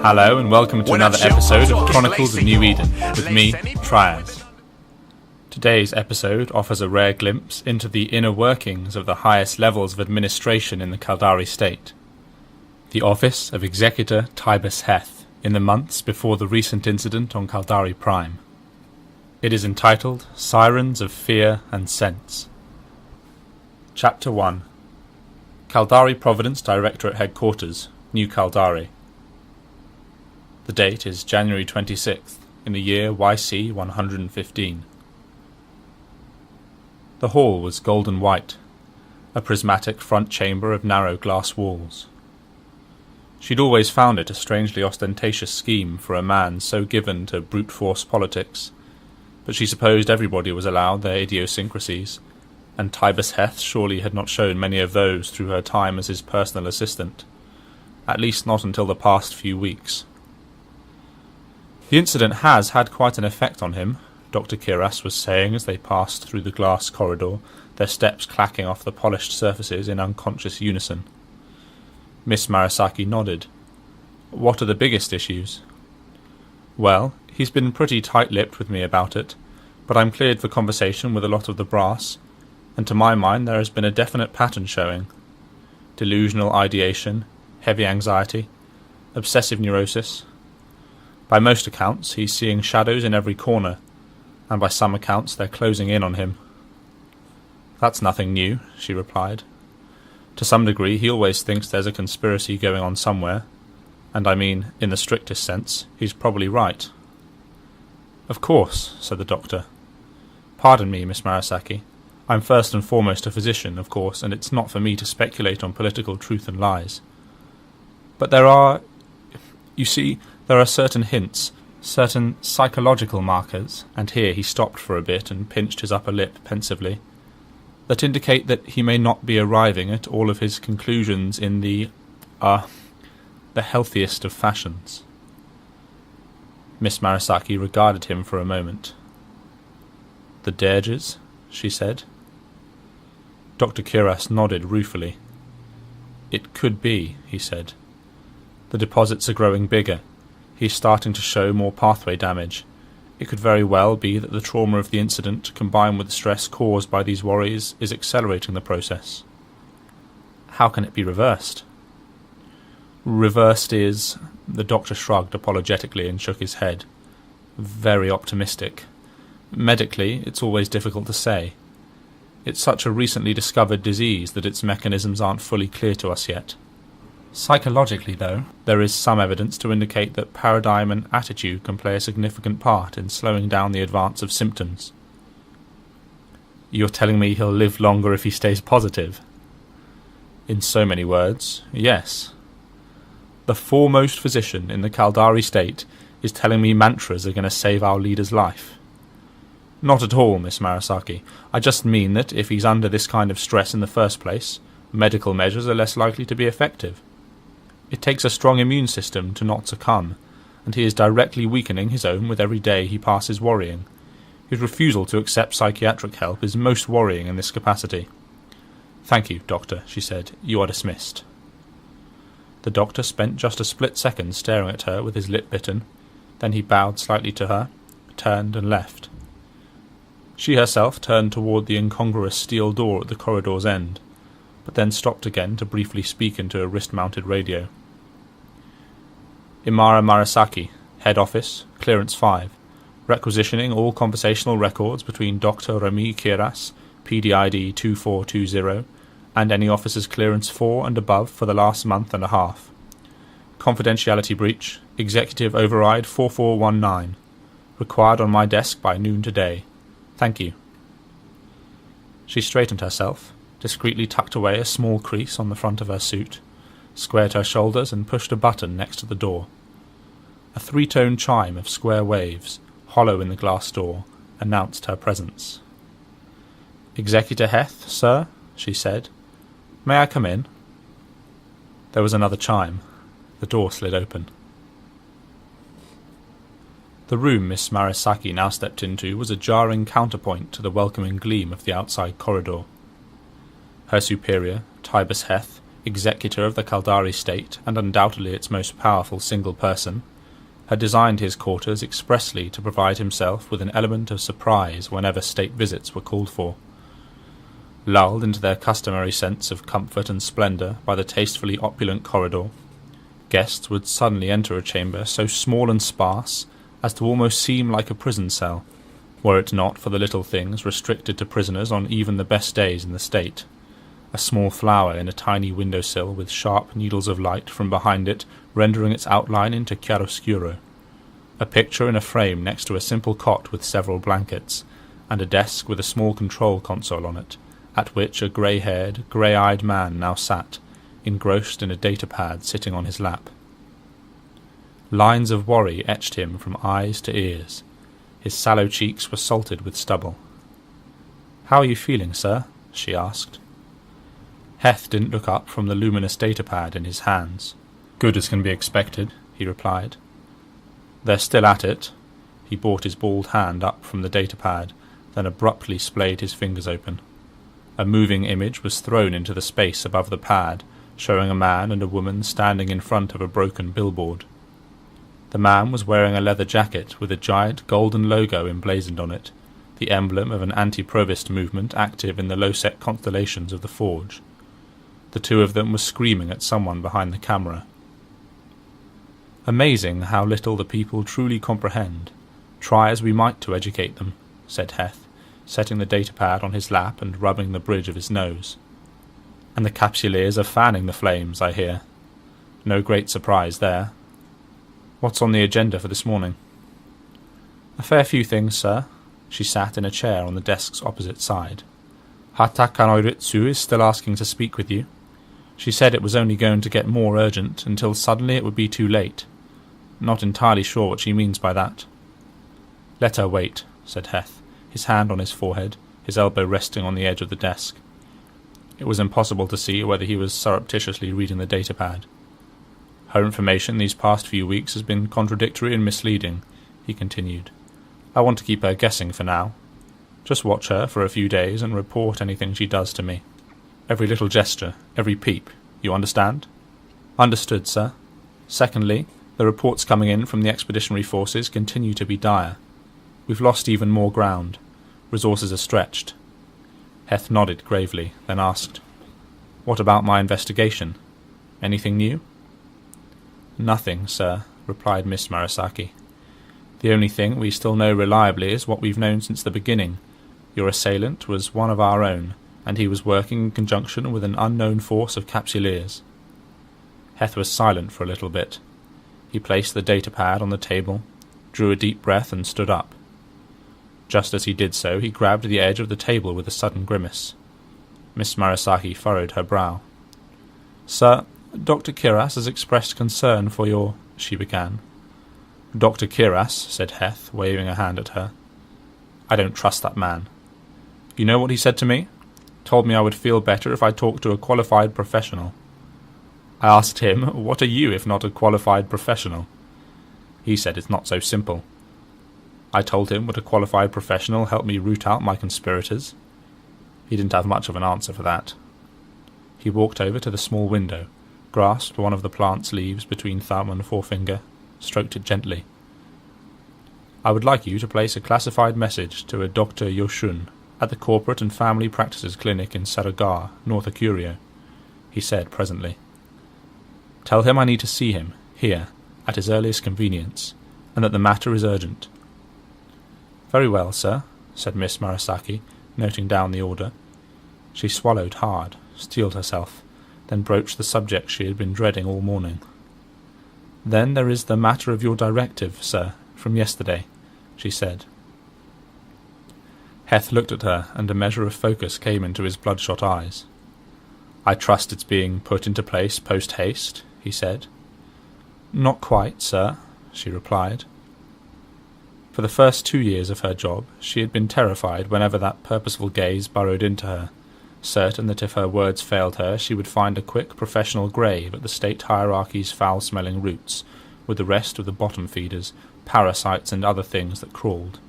Hello and welcome to another episode of Chronicles of New Eden with me, Tryaz. Today's episode offers a rare glimpse into the inner workings of the highest levels of administration in the Caldari state. The office of Executor Tybus Heth in the months before the recent incident on Caldari Prime. It is entitled Sirens of Fear and Sense. Chapter 1. Caldari Providence Directorate Headquarters, New Caldari. The date is January 26th, in the year YC 115. The hall was golden white, a prismatic front chamber of narrow glass walls. She'd always found it a strangely ostentatious scheme for a man so given to brute force politics, but she supposed everybody was allowed their idiosyncrasies, and Tybus Heth surely had not shown many of those through her time as his personal assistant, at least not until the past few weeks. The incident has had quite an effect on him, Dr. Tryaz was saying as they passed through the glass corridor, their steps clacking off the polished surfaces in unconscious unison. Miss Marasaki nodded. What are the biggest issues? Well, he's been pretty tight-lipped with me about it, but I'm cleared for conversation with a lot of the brass, and to my mind there has been a definite pattern showing. Delusional ideation, heavy anxiety, obsessive neurosis. By most accounts, he's seeing shadows in every corner, and by some accounts they're closing in on him. That's nothing new, she replied. To some degree, he always thinks there's a conspiracy going on somewhere, and I mean, in the strictest sense, he's probably right. Of course, said the doctor. Pardon me, Miss Marasaki. I'm first and foremost a physician, of course, and it's not for me to speculate on political truth and lies. But there are... You see, there are certain hints, certain psychological markers, and here he stopped for a bit and pinched his upper lip pensively, that indicate that he may not be arriving at all of his conclusions in the healthiest of fashions. Miss Marasaki regarded him for a moment. The dirges, she said. Dr. Tryaz nodded ruefully. It could be, he said. The deposits are growing bigger. He's starting to show more pathway damage. It could very well be that the trauma of the incident, combined with the stress caused by these worries, is accelerating the process. How can it be reversed? Reversed is... The doctor shrugged apologetically and shook his head. Very optimistic. Medically, it's always difficult to say. It's such a recently discovered disease that its mechanisms aren't fully clear to us yet. Psychologically, though, there is some evidence to indicate that paradigm and attitude can play a significant part in slowing down the advance of symptoms. You're telling me he'll live longer if he stays positive? In so many words, yes. The foremost physician in the Caldari state is telling me mantras are going to save our leader's life. Not at all, Miss Marasaki. I just mean that if he's under this kind of stress in the first place, medical measures are less likely to be effective. It takes a strong immune system to not succumb, and he is directly weakening his own with every day he passes worrying. His refusal to accept psychiatric help is most worrying in this capacity. Thank you, Doctor, she said. You are dismissed. The doctor spent just a split second staring at her with his lip bitten. Then he bowed slightly to her, turned and left. She herself turned toward the incongruous steel door at the corridor's end, but then stopped again to briefly speak into a wrist-mounted radio. Imara Marasaki, Head Office, Clearance 5, requisitioning all conversational records between Dr. Remy Tryaz, PDID 2420, and any officer's clearance 4 and above for the last month and a half. Confidentiality breach, Executive Override 4419, required on my desk by noon today. Thank you. She straightened herself, discreetly tucked away a small crease on the front of her suit, squared her shoulders and pushed a button next to the door. A three-tone chime of square waves, hollow in the glass door, announced her presence. Executor Heth, sir, she said. May I come in? There was another chime. The door slid open. The room Miss Marasaki now stepped into was a jarring counterpoint to the welcoming gleam of the outside corridor. Her superior, Tybus Heth, executor of the Kaldari state and undoubtedly its most powerful single person, had designed his quarters expressly to provide himself with an element of surprise whenever state visits were called for. Lulled into their customary sense of comfort and splendour by the tastefully opulent corridor, guests would suddenly enter a chamber so small and sparse as to almost seem like a prison cell, were it not for the little things restricted to prisoners on even the best days in the state. A small flower in a tiny window-sill with sharp needles of light from behind it rendering its outline into chiaroscuro. A picture in a frame next to a simple cot with several blankets, and a desk with a small control console on it, at which a grey-haired, grey-eyed man now sat, engrossed in a datapad sitting on his lap. Lines of worry etched him from eyes to ears. His sallow cheeks were salted with stubble. "How are you feeling, sir?" she asked. Heth didn't look up from the luminous datapad in his hands. "Good as can be expected," he replied. "They're still at it." He brought his bald hand up from the datapad, then abruptly splayed his fingers open. A moving image was thrown into the space above the pad, showing a man and a woman standing in front of a broken billboard. The man was wearing a leather jacket with a giant golden logo emblazoned on it, the emblem of an anti-Provist movement active in the low-set constellations of the Forge. The two of them were screaming at someone behind the camera. "Amazing how little the people truly comprehend. Try as we might to educate them," said Heth, setting the datapad on his lap and rubbing the bridge of his nose. "And the Capsuleers are fanning the flames, I hear. No great surprise there. What's on the agenda for this morning?" "A fair few things, sir." She sat in a chair on the desk's opposite side. "Hata Kanoiritsu is still asking to speak with you. She said it was only going to get more urgent until suddenly it would be too late. Not entirely sure what she means by that." "Let her wait," said Heth, his hand on his forehead, his elbow resting on the edge of the desk. It was impossible to see whether he was surreptitiously reading the datapad. "Her information these past few weeks has been contradictory and misleading," he continued. "I want to keep her guessing for now. Just watch her for a few days and report anything she does to me. Every little gesture, every peep, you understand?" "Understood, sir. Secondly, the reports coming in from the expeditionary forces continue to be dire. We've lost even more ground. Resources are stretched." Heth nodded gravely, then asked, "What about my investigation? Anything new?" "Nothing, sir," replied Miss Marasaki. "The only thing we still know reliably is what we've known since the beginning. Your assailant was one of our own, and he was working in conjunction with an unknown force of Capsuleers." Heth was silent for a little bit. He placed the datapad on the table, drew a deep breath and stood up. Just as he did so, he grabbed the edge of the table with a sudden grimace. Miss Marasaki furrowed her brow. "Sir, Dr. Kiras has expressed concern for your—" she began. "Dr. Kiras," said Heth, waving a hand at her. "I don't trust that man. You know what he said to me? Told me I would feel better if I talked to a qualified professional. I asked him, what are you if not a qualified professional? He said it's not so simple. I told him would a qualified professional help me root out my conspirators? He didn't have much of an answer for that. He walked over to the small window, grasped one of the plant's leaves between thumb and forefinger, stroked it gently. "I would like you to place a classified message to a Dr. Yoshun at the Corporate and Family Practices Clinic in Saragar, North Akurio," he said presently. "Tell him I need to see him, here, at his earliest convenience, and that the matter is urgent." "Very well, sir," said Miss Marasaki, noting down the order. She swallowed hard, steeled herself, then broached the subject she had been dreading all morning. "Then there is the matter of your directive, sir, from yesterday," she said. Heth looked at her, and a measure of focus came into his bloodshot eyes. "I trust it's being put into place post-haste," he said. "Not quite, sir," she replied. For the first 2 years of her job, she had been terrified whenever that purposeful gaze burrowed into her, certain that if her words failed her, she would find a quick professional grave at the state hierarchy's foul-smelling roots, with the rest of the bottom-feeders, parasites and other things that crawled.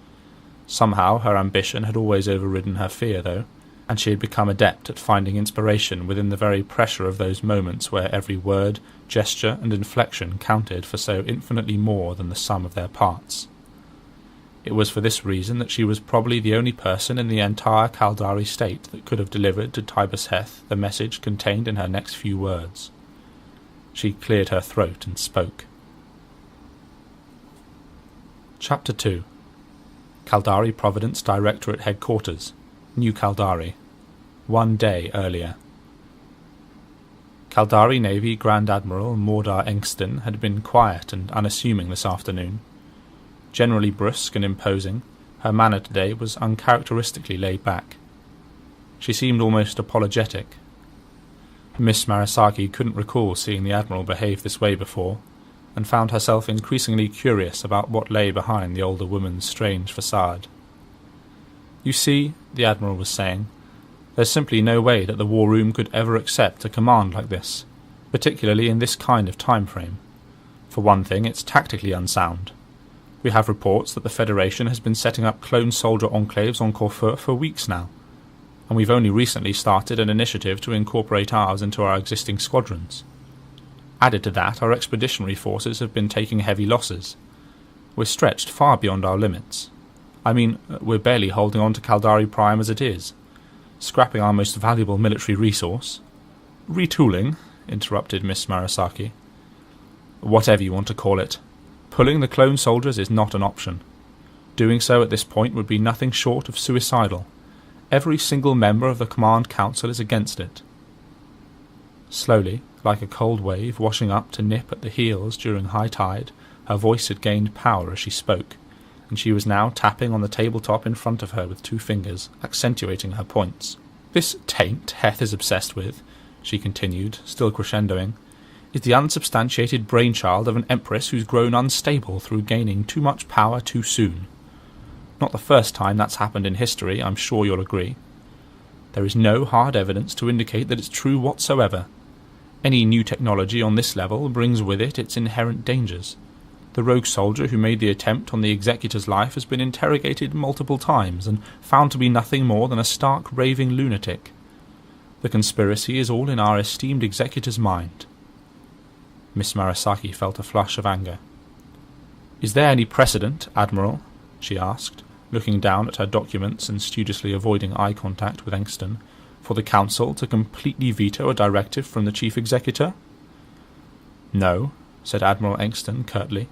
Somehow her ambition had always overridden her fear, though, and she had become adept at finding inspiration within the very pressure of those moments where every word, gesture, and inflection counted for so infinitely more than the sum of their parts. It was for this reason that she was probably the only person in the entire Caldari state that could have delivered to Tybus Heth the message contained in her next few words. She cleared her throat and spoke. Chapter 2. Caldari Providence Directorate Headquarters, New Caldari. 1 day earlier. Caldari Navy Grand Admiral Mordar Engston had been quiet and unassuming this afternoon. Generally brusque and imposing, her manner today was uncharacteristically laid back. She seemed almost apologetic. Miss Marasaki couldn't recall seeing the Admiral behave this way before, and found herself increasingly curious about what lay behind the older woman's strange facade. "You see," the Admiral was saying, "there's simply no way that the War Room could ever accept a command like this, particularly in this kind of time frame. For one thing, it's tactically unsound. We have reports that the Federation has been setting up clone soldier enclaves on Corfu for weeks now, and we've only recently started an initiative to incorporate ours into our existing squadrons. Added to that, our expeditionary forces have been taking heavy losses. We're stretched far beyond our limits. I mean, we're barely holding on to Caldari Prime as it is, scrapping our most valuable military resource." "Retooling," interrupted Miss Marasaki. "Whatever you want to call it. Pulling the clone soldiers is not an option. Doing so at this point would be nothing short of suicidal. Every single member of the Command Council is against it." Slowly, like a cold wave washing up to nip at the heels during high tide, her voice had gained power as she spoke, and she was now tapping on the tabletop in front of her with 2 fingers, accentuating her points. "This taint Heth is obsessed with," she continued, still crescendoing, "is the unsubstantiated brainchild of an empress who's grown unstable through gaining too much power too soon. Not the first time that's happened in history, I'm sure you'll agree. There is no hard evidence to indicate that it's true whatsoever. Any new technology on this level brings with it its inherent dangers. The rogue soldier who made the attempt on the Executor's life has been interrogated multiple times and found to be nothing more than a stark raving lunatic. The conspiracy is all in our esteemed Executor's mind." Miss Marasaki felt a flush of anger. "Is there any precedent, Admiral?" she asked, looking down at her documents and studiously avoiding eye contact with Engston, "for the Council to completely veto a directive from the Chief Executor?" "No," said Admiral Engston curtly,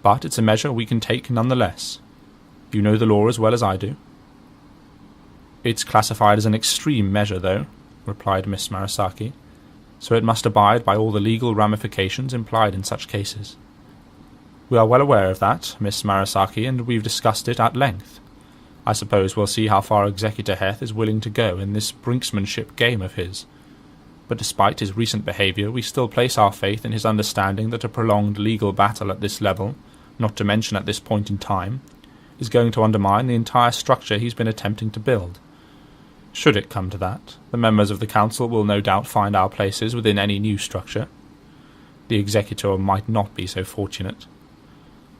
"but it's a measure we can take nonetheless. You know the law as well as I do." "It's classified as an extreme measure, though," replied Miss Marasaki, "so it must abide by all the legal ramifications implied in such cases. We are well aware of that, Miss Marasaki, and we've discussed it at length. I suppose we'll see how far Executor Heth is willing to go in this brinksmanship game of his. But despite his recent behaviour, we still place our faith in his understanding that a prolonged legal battle at this level, not to mention at this point in time, is going to undermine the entire structure he's been attempting to build. Should it come to that, the members of the Council will no doubt find our places within any new structure. The Executor might not be so fortunate."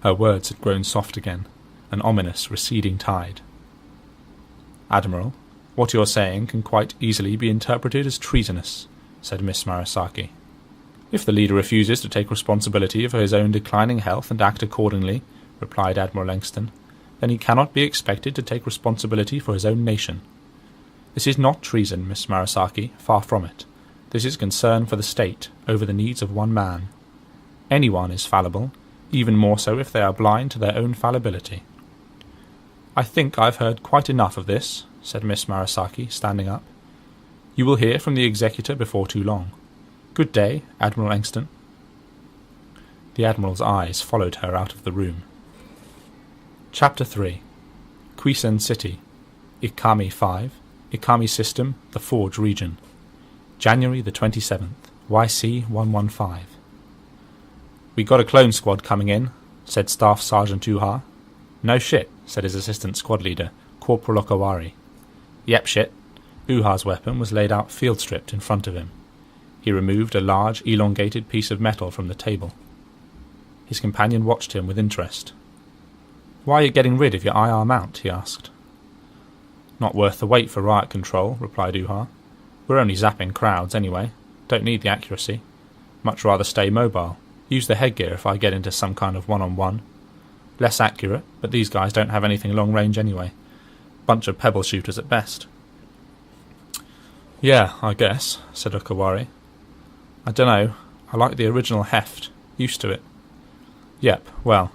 Her words had grown soft again, an ominous receding tide. "Admiral, what you're saying can quite easily be interpreted as treasonous," said Miss Marasaki. "If the leader refuses to take responsibility for his own declining health and act accordingly," replied Admiral Engston, "then he cannot be expected to take responsibility for his own nation. This is not treason, Miss Marasaki, far from it. This is concern for the state over the needs of one man. Anyone is fallible, even more so if they are blind to their own fallibility." "I think I've heard quite enough of this," said Miss Marasaki, standing up. "You will hear from the Executor before too long. Good day, Admiral Engston." The Admiral's eyes followed her out of the room. Chapter 3. Quisen City, Ikami 5, Ikami System, the Forge Region. January the 27th, YC 115. "We got a clone squad coming in," said Staff Sergeant Uha. "No shit," said his assistant squad leader, Corporal Okawari. "Yep, shit." Uha's weapon was laid out field-stripped in front of him. He removed a large, elongated piece of metal from the table. His companion watched him with interest. "Why are you getting rid of your IR mount?" he asked. Not worth the wait for riot control, replied Uha. We're only zapping crowds anyway. Don't need the accuracy. Much rather stay mobile. Use the headgear if I get into some kind of one-on-one. Less accurate, but these guys don't have anything long range anyway. Bunch of pebble shooters at best. Yeah, I guess, said Okawari. I dunno, I like the original heft. Used to it. Yep, well,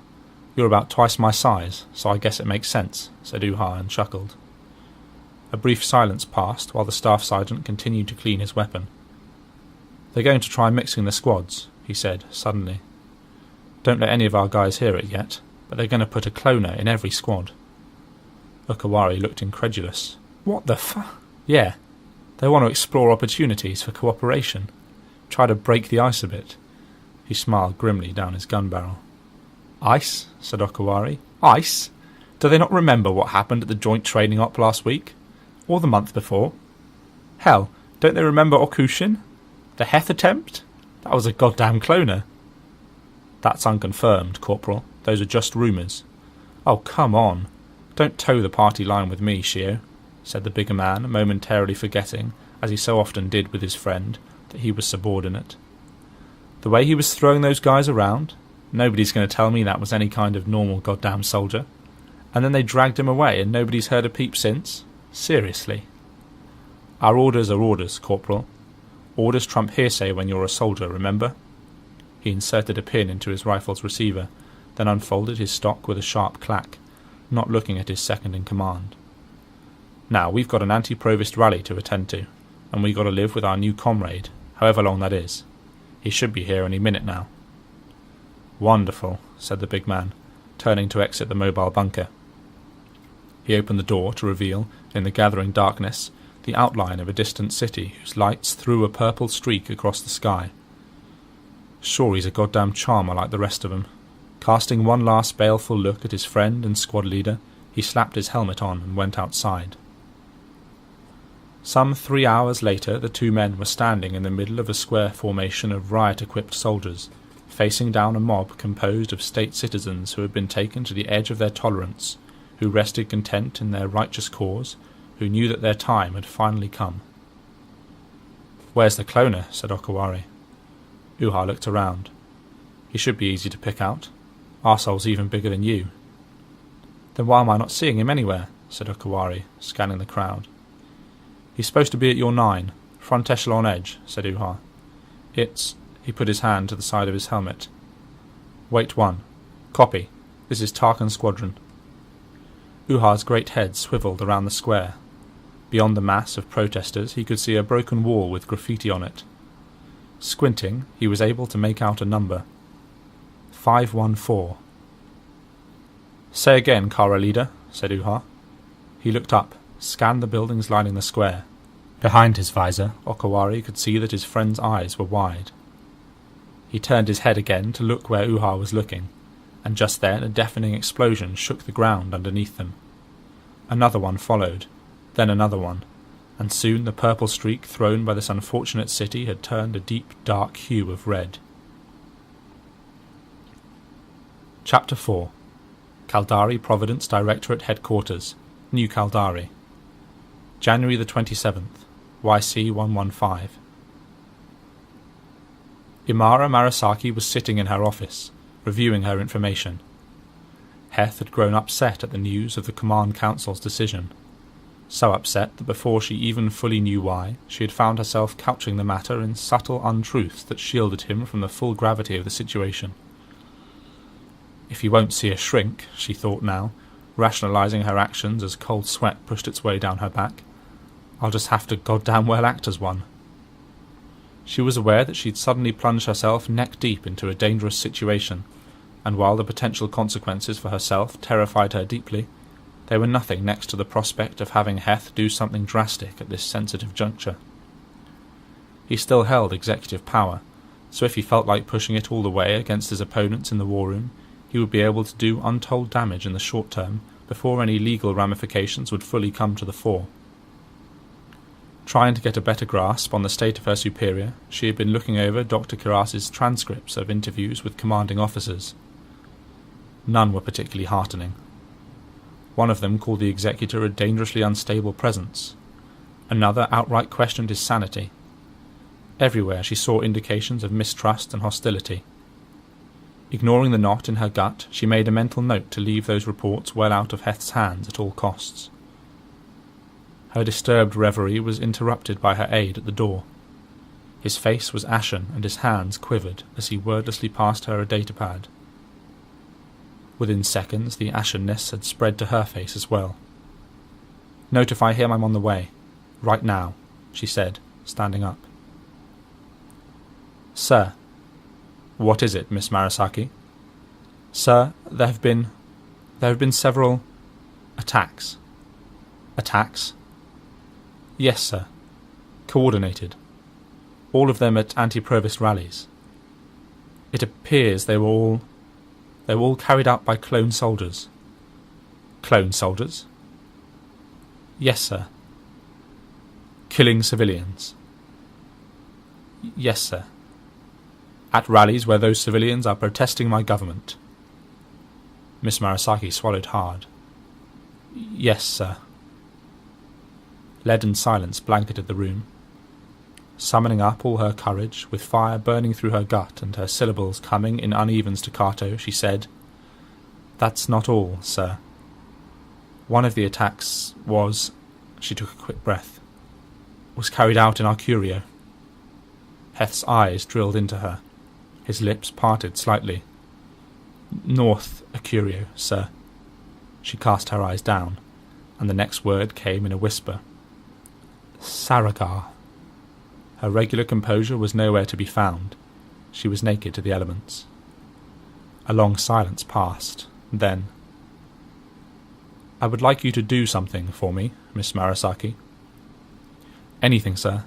you're about twice my size, so I guess it makes sense, said Uha and chuckled. A brief silence passed while the staff sergeant continued to clean his weapon. They're going to try mixing the squads, he said, suddenly. Don't let any of our guys hear it yet, but they're going to put a cloner in every squad. Okawari looked incredulous. What the Yeah, they want to explore opportunities for cooperation. Try to break the ice a bit. He smiled grimly down his gun barrel. Ice? Said Okawari. Ice? Do they not remember what happened at the joint training op last week? Or the month before? Hell, don't they remember Okushin? The Heth attempt? That was a goddamn cloner. That's unconfirmed, Corporal. Those are just rumours. Oh, come on. Don't toe the party line with me, Shio, said the bigger man, momentarily forgetting, as he so often did with his friend, that he was subordinate. The way he was throwing those guys around, nobody's going to tell me that was any kind of normal goddamn soldier. And then they dragged him away and nobody's heard a peep since? Seriously. Our orders are orders, Corporal. Orders trump hearsay when you're a soldier, remember? He inserted a pin into his rifle's receiver, then unfolded his stock with a sharp clack, not looking at his second-in-command. Now, we've got an anti-Provost rally to attend to, and we've got to live with our new comrade, however long that is. He should be here any minute now. Wonderful, said the big man, turning to exit the mobile bunker. He opened the door to reveal, in the gathering darkness, the outline of a distant city whose lights threw a purple streak across the sky. Sure, he's a goddamn charmer like the rest of them. Casting one last baleful look at his friend and squad leader, he slapped his helmet on and went outside. Some 3 hours later, the two men were standing in the middle of a square formation of riot-equipped soldiers, facing down a mob composed of state citizens who had been taken to the edge of their tolerance, who rested content in their righteous cause, who knew that their time had finally come. "Where's the cloner?" said Okawari. Uha looked around. "He should be easy to pick out. Arsehole's even bigger than you." "Then why am I not seeing him anywhere?" said Okawari, scanning the crowd. "He's supposed to be at your 9, front echelon edge," said Uha. "It's—" He put his hand to the side of his helmet. "Wait 1. Copy. This is Tarkan Squadron." Uha's great head swiveled around the square. Beyond the mass of protesters he could see a broken wall with graffiti on it. Squinting, he was able to make out a number. 514. "Say again, Kara leader," said Uha. He looked up, scanned the buildings lining the square. Behind his visor, Okawari could see that his friend's eyes were wide. He turned his head again to look where Uha was looking, and just then a deafening explosion shook the ground underneath them. Another one followed, then another one, and soon the purple streak thrown by this unfortunate city had turned a deep, dark hue of red. Chapter 4. Caldari Providence Directorate Headquarters, New Caldari. January the 27th, YC 115. Imara Marasaki was sitting in her office, reviewing her information. Heth had grown upset at the news of the Command Council's decision. So upset that before she even fully knew why, she had found herself couching the matter in subtle untruths that shielded him from the full gravity of the situation. If he won't see a shrink, she thought now, rationalising her actions as cold sweat pushed its way down her back, I'll just have to goddamn well act as one. She was aware that she'd suddenly plunged herself neck-deep into a dangerous situation, and while the potential consequences for herself terrified her deeply, they were nothing next to the prospect of having Heth do something drastic at this sensitive juncture. He still held executive power, so if he felt like pushing it all the way against his opponents in the war room, he would be able to do untold damage in the short term before any legal ramifications would fully come to the fore. Trying to get a better grasp on the state of her superior, she had been looking over Dr. Kiras's transcripts of interviews with commanding officers. None were particularly heartening. One of them called the executor a dangerously unstable presence. Another outright questioned his sanity. Everywhere she saw indications of mistrust and hostility. Ignoring the knot in her gut, she made a mental note to leave those reports well out of Heth's hands at all costs. Her disturbed reverie was interrupted by her aide at the door. His face was ashen and his hands quivered as he wordlessly passed her a datapad. Within seconds, the ashenness had spread to her face as well. "Notify him I'm on the way. Right now," she said, standing up. "Sir." "What is it, Miss Marasaki?" "Sir, there have been several attacks." "Attacks?" "Yes, sir. Coordinated. All of them at anti-Provost rallies. It appears they were all carried out by clone soldiers." "Clone soldiers?" "Yes, sir." "Killing civilians?" "Yes, sir." "At rallies where those civilians are protesting my government?" Miss Marasaki swallowed hard. "Yes, sir." Leaden silence blanketed the room. Summoning up all her courage, with fire burning through her gut and her syllables coming in uneven staccato, she said, "That's not all, sir. One of the attacks was," she took a quick breath, "was carried out in our curio." Heth's eyes drilled into her. His lips parted slightly. "North Acurio, sir." She cast her eyes down, and the next word came in a whisper. "Saragar." Her regular composure was nowhere to be found. She was naked to the elements. A long silence passed. Then, "I would like you to do something for me, Miss Marasaki." "Anything, sir."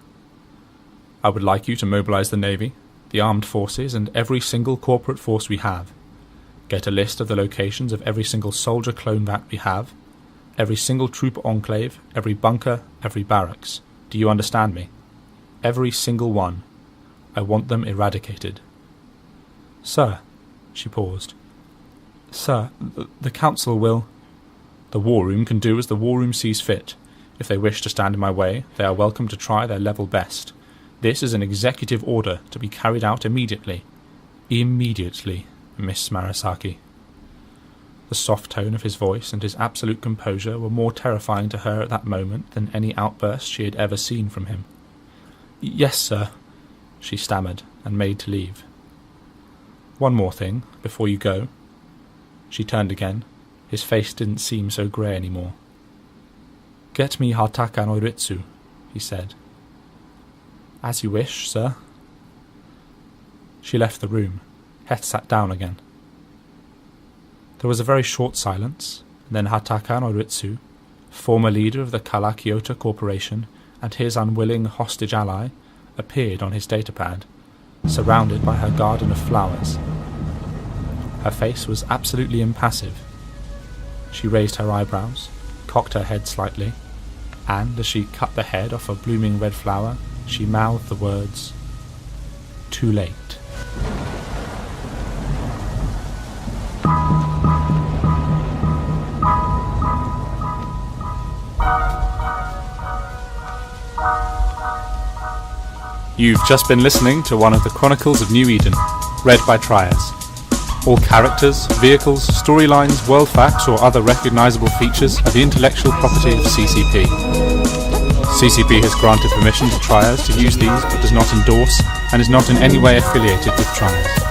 "I would like you to mobilize the Navy, the armed forces, and every single corporate force we have. Get a list of the locations of every single soldier clone vat we have, every single troop enclave, every bunker, every barracks. Do you understand me? Every single one. I want them eradicated." "Sir," she paused. "Sir, the Council will—" "The War Room can do as the War Room sees fit. If they wish to stand in my way, they are welcome to try their level best. This is an executive order to be carried out immediately. Immediately, Miss Marasaki." The soft tone of his voice and his absolute composure were more terrifying to her at that moment than any outburst she had ever seen from him. "Yes, sir," she stammered, and made to leave. "One more thing, before you go." She turned again. His face didn't seem so grey anymore. "Get me Hataka no Ritsu," he said. "As you wish, sir." She left the room. Heth sat down again. There was a very short silence, and then Hataka no Ritsu, former leader of the Kala-Kyoto Corporation, and his unwilling hostage ally, appeared on his datapad, surrounded by her garden of flowers. Her face was absolutely impassive. She raised her eyebrows, cocked her head slightly, and, as she cut the head off a blooming red flower, she mouthed the words, "Too late." You've just been listening to one of the Chronicles of New Eden, read by Tryaz. All characters, vehicles, storylines, world facts, or other recognisable features are the intellectual property of CCP. CCP has granted permission to Tryaz to use these but does not endorse and is not in any way affiliated with Tryaz.